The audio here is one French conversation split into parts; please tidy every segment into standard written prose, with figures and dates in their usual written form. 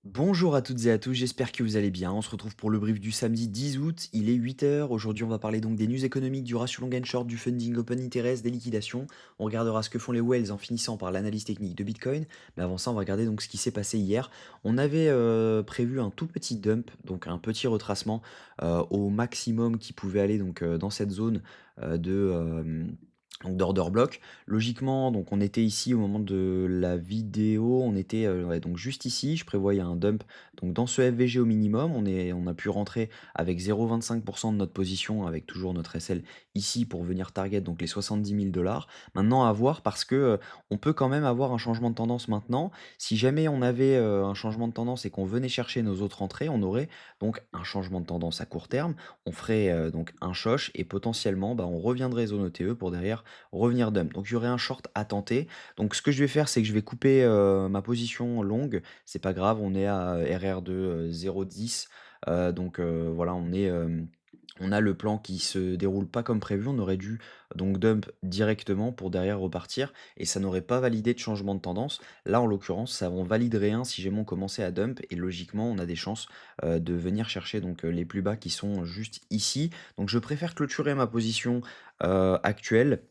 Bonjour à toutes et à tous, j'espère que vous allez bien. On se retrouve pour le brief du samedi 10 août, il est 8 heures. Aujourd'hui, on va parler donc des news économiques, du ratio long and short, du funding open interest, des liquidations. On regardera ce que font les whales en finissant par l'analyse technique de Bitcoin. Mais avant ça, on va regarder donc ce qui s'est passé hier. On avait prévu un tout petit dump, donc un petit retracement au maximum qui pouvait aller donc dans cette zone donc d'order block. Logiquement, donc on était ici au moment de la vidéo, on était ouais, donc juste ici, je prévoyais un dump donc dans ce FVG au minimum, on a pu rentrer avec 0,25% de notre position, avec toujours notre SL ici pour venir target donc les 70 000 dollars. Maintenant à voir parce que on peut quand même avoir un changement de tendance maintenant. Si jamais on avait un changement de tendance et qu'on venait chercher nos autres entrées, on aurait donc un changement de tendance à court terme, on ferait donc un shosh et potentiellement bah, on reviendrait zone ETE pour derrière revenir dump. Donc il y aurait un short à tenter. Donc ce que je vais faire, c'est que je vais couper ma position longue. C'est pas grave, on est à RR de 0,10. Donc voilà, on a le plan qui se déroule pas comme prévu. On aurait dû donc dump directement pour derrière repartir et ça n'aurait pas validé de changement de tendance. Là, en l'occurrence, ça en valide rien si jamais on commençait à dump et logiquement, on a des chances de venir chercher donc les plus bas qui sont juste ici. Donc je préfère clôturer ma position actuelle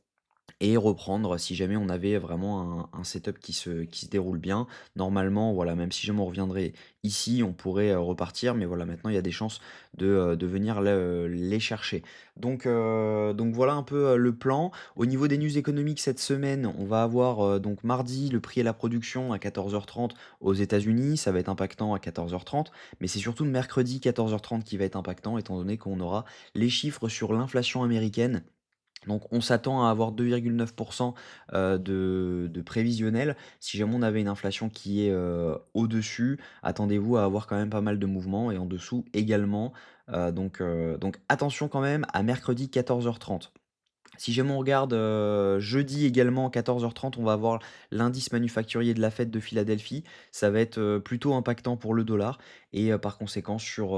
et reprendre si jamais on avait vraiment un setup qui se déroule bien. Normalement, voilà, même si jamais on reviendrait ici, on pourrait, repartir, mais voilà, maintenant il y a des chances de venir les chercher. Donc voilà un peu, le plan. Au niveau des news économiques cette semaine, on va avoir, donc mardi, le prix et la production à 14h30 aux États-Unis. Ça va être impactant à 14h30, mais c'est surtout le mercredi 14h30 qui va être impactant étant donné qu'on aura les chiffres sur l'inflation américaine. Donc on s'attend à avoir 2,9% de prévisionnel. Si jamais on avait une inflation qui est au-dessus, attendez-vous à avoir quand même pas mal de mouvements et en dessous également. Donc attention quand même à mercredi 14h30. Si jamais on regarde, jeudi également 14h30, on va avoir l'indice manufacturier de la Fed de Philadelphie. Ça va être, plutôt impactant pour le dollar et par conséquent sur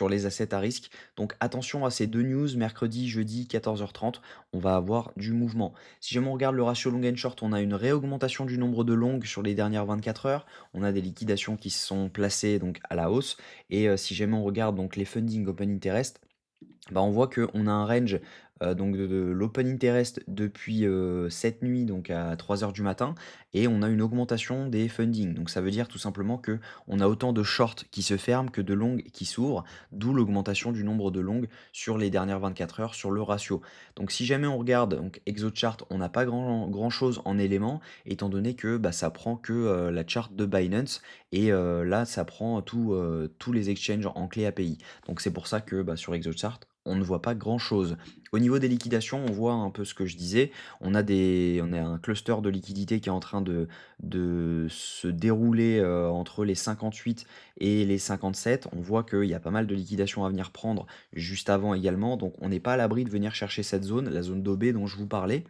les assets à risque. Donc attention à ces 2 news, mercredi, jeudi 14h30, on va avoir du mouvement. Si jamais on regarde le ratio long and short, on a une réaugmentation du nombre de longues sur les dernières 24 heures. On a des liquidations qui se sont placées donc à la hausse et si jamais on regarde donc les funding open interest, bah, on voit qu'on a un range, donc de l'open interest depuis, cette nuit, donc à 3 heures du matin et on a une augmentation des funding. Donc ça veut dire tout simplement que on a autant de shorts qui se ferment que de longues qui s'ouvrent, d'où l'augmentation du nombre de longues sur les dernières 24 heures sur le ratio. Donc si jamais on regarde donc ExoChart, on n'a pas grand chose en éléments étant donné que, bah, ça prend que, la chart de Binance et là ça prend tous les exchanges en clé API. Donc c'est pour ça que, bah, sur ExoChart, on ne voit pas grand-chose. Au niveau des liquidations, on voit un peu ce que je disais. On a un cluster de liquidités qui est en train de se dérouler entre les 58 et les 57. On voit qu'il y a pas mal de liquidations à venir prendre juste avant également. Donc on n'est pas à l'abri de venir chercher cette zone, la zone d'OB dont je vous parlais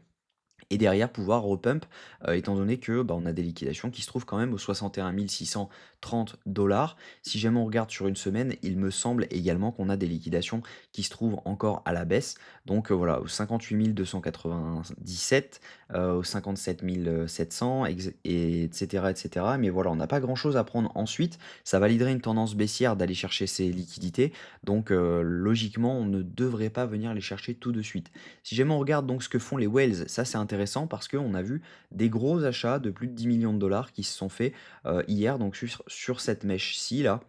et derrière pouvoir repump, étant donné que, bah, on a des liquidations qui se trouvent quand même aux 61 630 $. Si jamais on regarde sur une semaine, il me semble également qu'on a des liquidations qui se trouvent encore à la baisse. Donc, voilà, aux 58 297, aux 57 700 et etc. Mais voilà, on n'a pas grand-chose à prendre ensuite. Ça validerait une tendance baissière d'aller chercher ces liquidités. Donc, logiquement, on ne devrait pas venir les chercher tout de suite. Si jamais on regarde donc ce que font les whales, ça c'est intéressant parce qu'on a vu des gros achats de plus de 10 millions de dollars qui se sont faits hier donc sur cette mèche-ci là.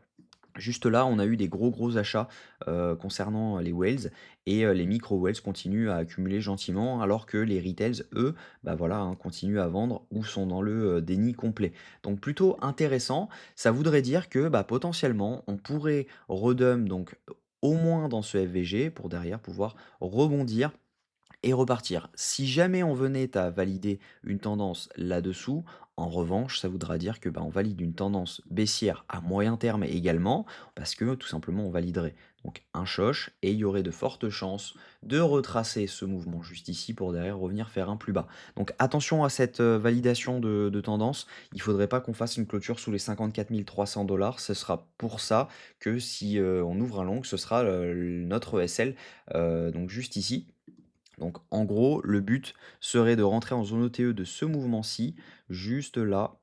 Juste là, on a eu des gros achats concernant les whales et les micro whales continuent à accumuler gentiment alors que les retails, eux, bah voilà, hein, continuent à vendre ou sont dans le déni complet. Donc plutôt intéressant, ça voudrait dire que bah, potentiellement on pourrait redump donc au moins dans ce FVG pour derrière pouvoir rebondir et repartir. Si jamais on venait à valider une tendance là-dessous, en revanche, ça voudra dire que, bah, on valide une tendance baissière à moyen terme également, parce que tout simplement on validerait donc un choche et il y aurait de fortes chances de retracer ce mouvement juste ici pour derrière revenir faire un plus bas. Donc attention à cette validation de tendance, il faudrait pas qu'on fasse une clôture sous les 54 300 $. Ce sera pour ça que si on ouvre un long, ce sera notre ESL, donc juste ici. Donc en gros, le but serait de rentrer en zone OTE de ce mouvement-ci, juste là,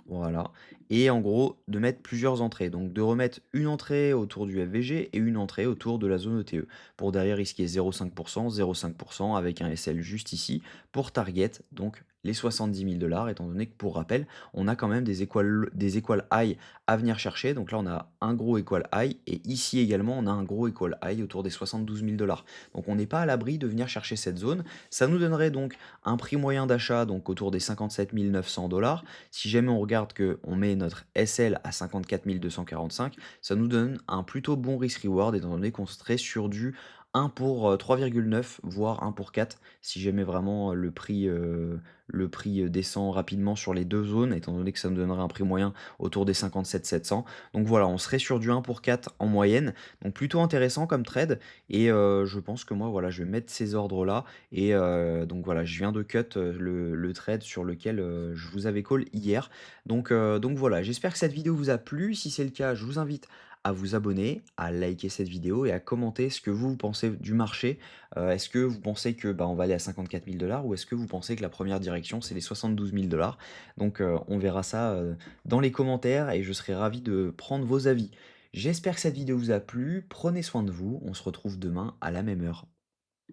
Voilà, et en gros, de mettre plusieurs entrées. Donc de remettre une entrée autour du FVG et une entrée autour de la zone ETE. Pour derrière risquer 0,5%, 0,5% avec un SL juste ici, pour target, donc les 70 000 $, étant donné que pour rappel, on a quand même des equal high à venir chercher. Donc là, on a un gros equal high, et ici également, on a un gros equal high autour des 72 000 $. Donc on n'est pas à l'abri de venir chercher cette zone. Ça nous donnerait donc un prix moyen d'achat donc autour des 57 900 $. Si jamais on regarde qu'on met notre SL à 54 245, ça nous donne un plutôt bon risk-reward étant donné qu'on serait sur du 1 pour 3,9 voire 1 pour 4 si jamais vraiment le prix descend rapidement sur les deux zones, étant donné que ça nous donnerait un prix moyen autour des 57 700. Donc voilà, on serait sur du 1 pour 4 en moyenne, donc plutôt intéressant comme trade. Et je pense que moi, voilà, je vais mettre ces ordres-là. Et donc voilà, je viens de cut le trade sur lequel je vous avais call hier. Donc voilà, j'espère que cette vidéo vous a plu. Si c'est le cas, je vous invite à vous abonner, à liker cette vidéo et à commenter ce que vous pensez du marché. Est-ce que vous pensez que bah, on va aller à 54 000 $ ou est-ce que vous pensez que la première direction c'est les 72 000 $? Donc on verra ça dans les commentaires et je serai ravi de prendre vos avis. J'espère que cette vidéo vous a plu. Prenez soin de vous. On se retrouve demain à la même heure.